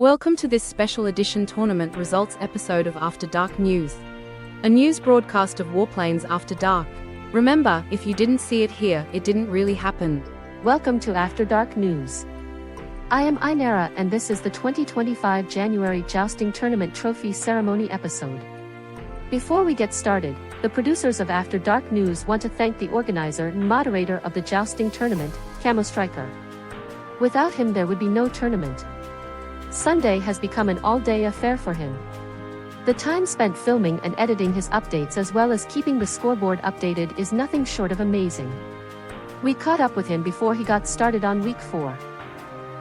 Welcome to this special edition tournament results episode of After Dark News. A news broadcast of Warplanes After Dark. Remember, if you didn't see it here, it didn't really happen. Welcome to After Dark News. I am Inera and this is the 2025 January Jousting Tournament Trophy Ceremony episode. Before we get started, the producers of After Dark News want to thank the organizer and moderator of the Jousting Tournament, Camostriker. Without him there would be no tournament. Sunday has become an all-day affair for him. The time spent filming and editing his updates as well as keeping the scoreboard updated is nothing short of amazing. We caught up with him before he got started on week 4.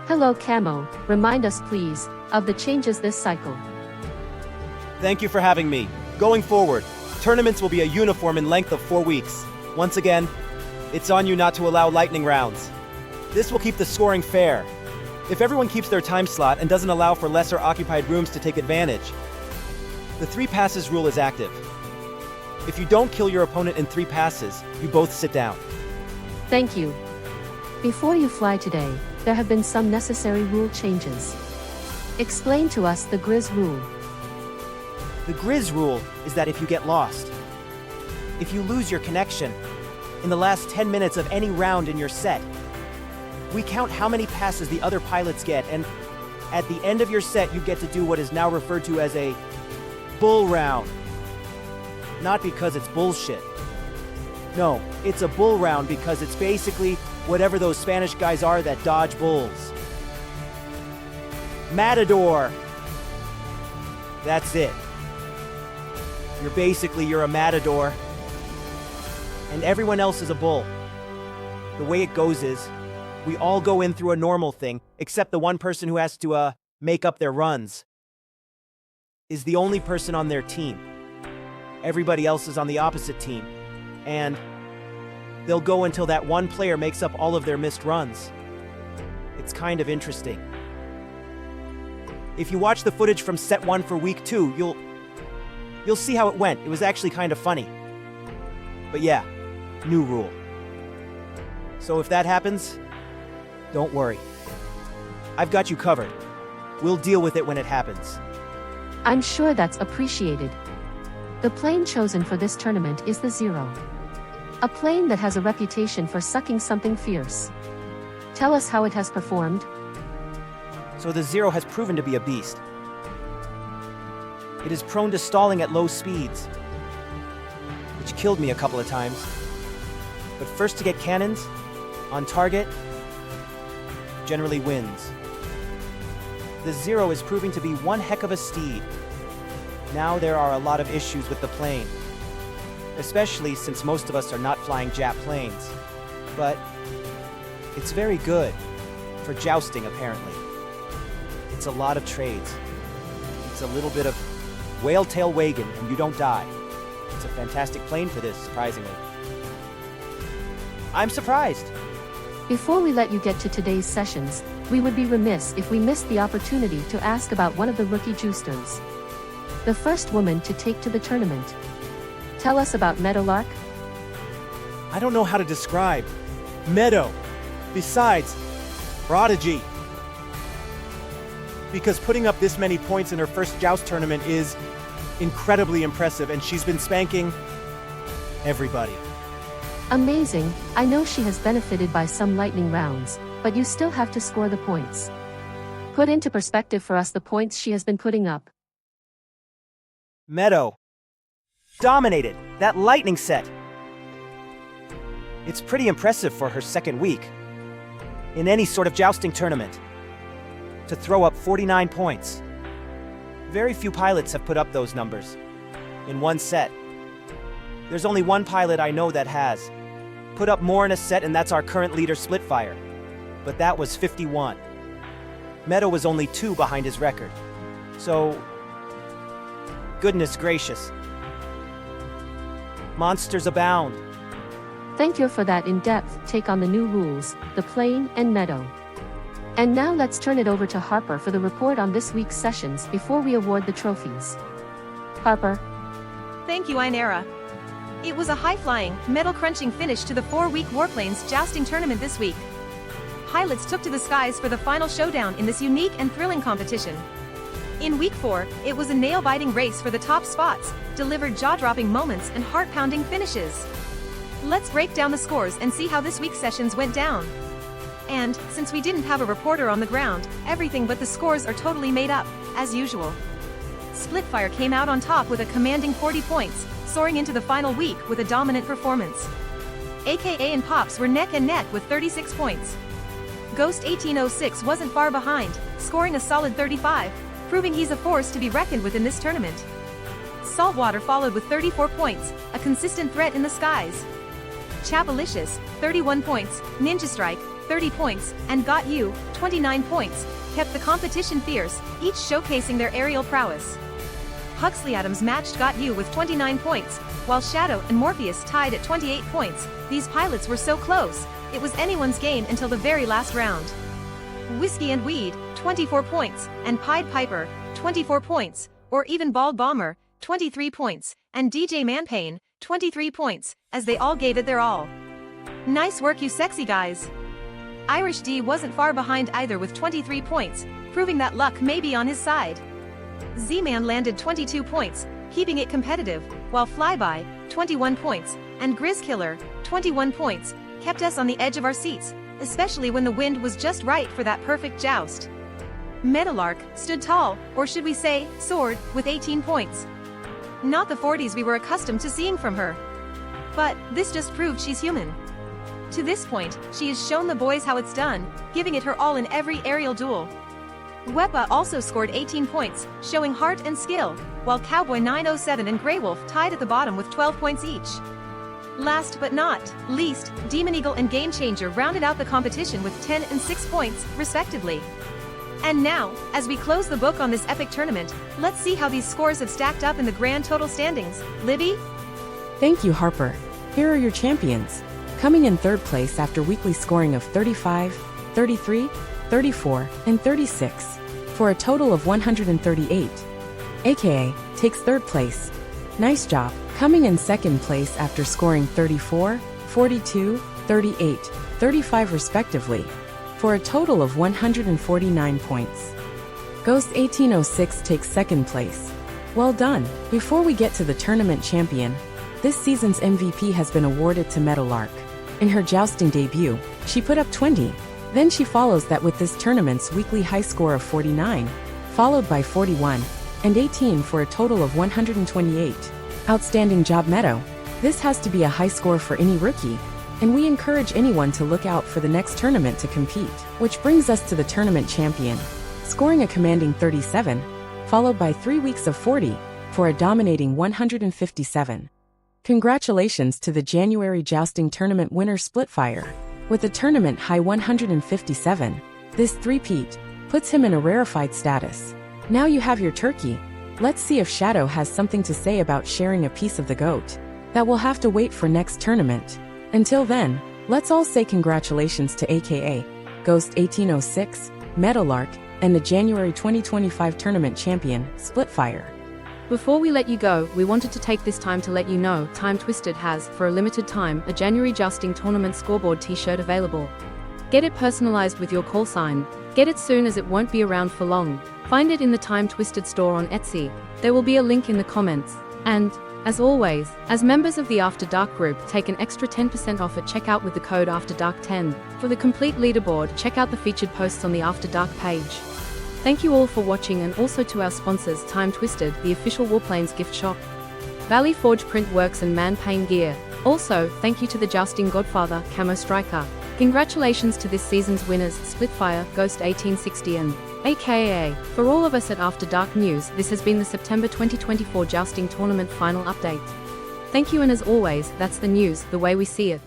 Hello Camo, remind us please, of the changes this cycle. Thank you for having me. Going forward, tournaments will be a uniform in length of 4 weeks. Once again, it's on you not to allow lightning rounds. This will keep the scoring fair. If everyone keeps their time slot and doesn't allow for lesser occupied rooms to take advantage. The 3 passes rule is active. If you don't kill your opponent in 3 passes, you both sit down. Thank you. Before you fly today, there have been some necessary rule changes. Explain to us the Grizz rule. The Grizz rule is that if you get lost, if you lose your connection, in the last 10 minutes of any round in your set, we count how many passes the other pilots get, and at the end of your set you get to do what is now referred to as a bull round. Not because it's bullshit. No, it's a bull round because it's basically whatever those Spanish guys are that dodge bulls. Matador. That's it. You're a matador, and everyone else is a bull. The way it goes is, we all go in through a normal thing, except the one person who has to, make up their runs is the only person on their team. Everybody else is on the opposite team, and they'll go until that one player makes up all of their missed runs. It's kind of interesting. If you watch the footage from set 1 for week 2, you'll see how it went. It was actually kind of funny. But yeah, new rule. So if that happens, don't worry. I've got you covered. We'll deal with it when it happens. I'm sure that's appreciated. The plane chosen for this tournament is the Zero. A plane that has a reputation for sucking something fierce. Tell us how it has performed. So the Zero has proven to be a beast. It is prone to stalling at low speeds, which killed me a couple of times. But first to get cannons, on target, generally wins. The Zero is proving to be one heck of a steed. Now there are a lot of issues with the plane, especially since most of us are not flying Jap planes. But it's very good for jousting, apparently. It's a lot of trades. It's a little bit of whale tail wagon and you don't die. It's a fantastic plane for this, surprisingly. I'm surprised. Before we let you get to today's sessions, we would be remiss if we missed the opportunity to ask about one of the rookie Jousters. The first woman to take to the tournament. Tell us about Meadowlark. I don't know how to describe Meadow. Besides, prodigy. Because putting up this many points in her first Joust tournament is incredibly impressive, and she's been spanking everybody. Amazing. I know she has benefited by some lightning rounds, but you still have to score the points. Put into perspective for us the points she has been putting up. Meadow dominated that lightning set. It's pretty impressive for her second week in any sort of jousting tournament to throw up 49 points. Very few pilots have put up those numbers in one set. There's only one pilot I know that has put up more in a set, and that's our current leader, Splitfire. But that was 51. Meadow was only 2 behind his record. So, goodness gracious. Monsters abound. Thank you for that in-depth take on the new rules, the plane and Meadow. And now let's turn it over to Harper for the report on this week's sessions before we award the trophies. Harper. Thank you, Inera. It was a high-flying, medal-crunching finish to the 4-week Warplanes Jousting tournament this week. pilots took to the skies for the final showdown in this unique and thrilling competition. In Week 4, it was a nail-biting race for the top spots, delivered jaw-dropping moments and heart-pounding finishes. Let's break down the scores and see how this week's sessions went down. And, since we didn't have a reporter on the ground, everything but the scores are totally made up, as usual. Splitfire came out on top with a commanding 40 points, soaring into the final week with a dominant performance. AKA and Pops were neck and neck with 36 points. Ghost 1806 wasn't far behind, scoring a solid 35, proving he's a force to be reckoned with in this tournament. Saltwater followed with 34 points, a consistent threat in the skies. Chapalicious, 31 points, Ninja Strike, 30 points, and Got You, 29 points, kept the competition fierce, each showcasing their aerial prowess. Huxley Adams matched Got You with 29 points, while Shadow and Morpheus tied at 28 points. These pilots were so close, it was anyone's game until the very last round. Whiskey and Weed, 24 points, and Pied Piper, 24 points, or even Bald Bomber, 23 points, and DJ Manpain, 23 points, as they all gave it their all. Nice work, you sexy guys. Irish D wasn't far behind either with 23 points, proving that luck may be on his side. Z-Man landed 22 points, keeping it competitive, while Flyby, 21 points, and Grizzkiller, 21 points, kept us on the edge of our seats, especially when the wind was just right for that perfect joust. Metalark stood tall, or should we say, soared, with 18 points. Not the 40s we were accustomed to seeing from her. But, this just proved she's human. To this point, she has shown the boys how it's done, giving it her all in every aerial duel. Wepa also scored 18 points, showing heart and skill, while Cowboy 907 and Grey Wolf tied at the bottom with 12 points each. Last but not least, Demon Eagle and Game Changer rounded out the competition with 10 and 6 points, respectively. And now, as we close the book on this epic tournament, let's see how these scores have stacked up in the grand total standings. Libby? Thank you, Harper. Here are your champions. Coming in third place after weekly scoring of 35, 33, 34, and 36, for a total of 138. AKA takes third place. Nice job. Coming in second place after scoring 34, 42, 38, 35 respectively, for a total of 149 points. Ghost 1806 takes second place. Well done. Before we get to the tournament champion, this season's MVP has been awarded to Metalark. In her jousting debut, she put up 20. Then she follows that with this tournament's weekly high score of 49, followed by 41, and 18 for a total of 128. Outstanding job, Meadow. This has to be a high score for any rookie, and we encourage anyone to look out for the next tournament to compete. Which brings us to the tournament champion, scoring a commanding 37, followed by 3 weeks of 40, for a dominating 157. Congratulations to the January Jousting Tournament winner Splitfire. With a tournament high 157, this three-peat puts him in a rarefied status. Now you have your turkey. Let's see if Shadow has something to say about sharing a piece of the goat. That will have to wait for next tournament. Until then, let's all say congratulations to AKA Ghost 1806, Metalark, and the January 2025 tournament champion, Splitfire. Before we let you go, we wanted to take this time to let you know Time Twisted has, for a limited time, a January Jousting Tournament scoreboard t-shirt available. Get it personalized with your call sign. Get it soon as it won't be around for long. Find it in the Time Twisted store on Etsy. There will be a link in the comments. And, as always, as members of the After Dark group, take an extra 10% off at checkout with the code AFTERDARK10. For the complete leaderboard, check out the featured posts on the After Dark page. Thank you all for watching, and also to our sponsors Time Twisted, the official Warplanes gift shop, Valley Forge Print Works and Man Pain Gear. Also, thank you to the Jousting Godfather, Camostriker. Congratulations to this season's winners, Splitfire, Ghost 1860 and AKA. For all of us at After Dark News, this has been the September 2024 Jousting Tournament final update. Thank you, and as always, that's the news, the way we see it.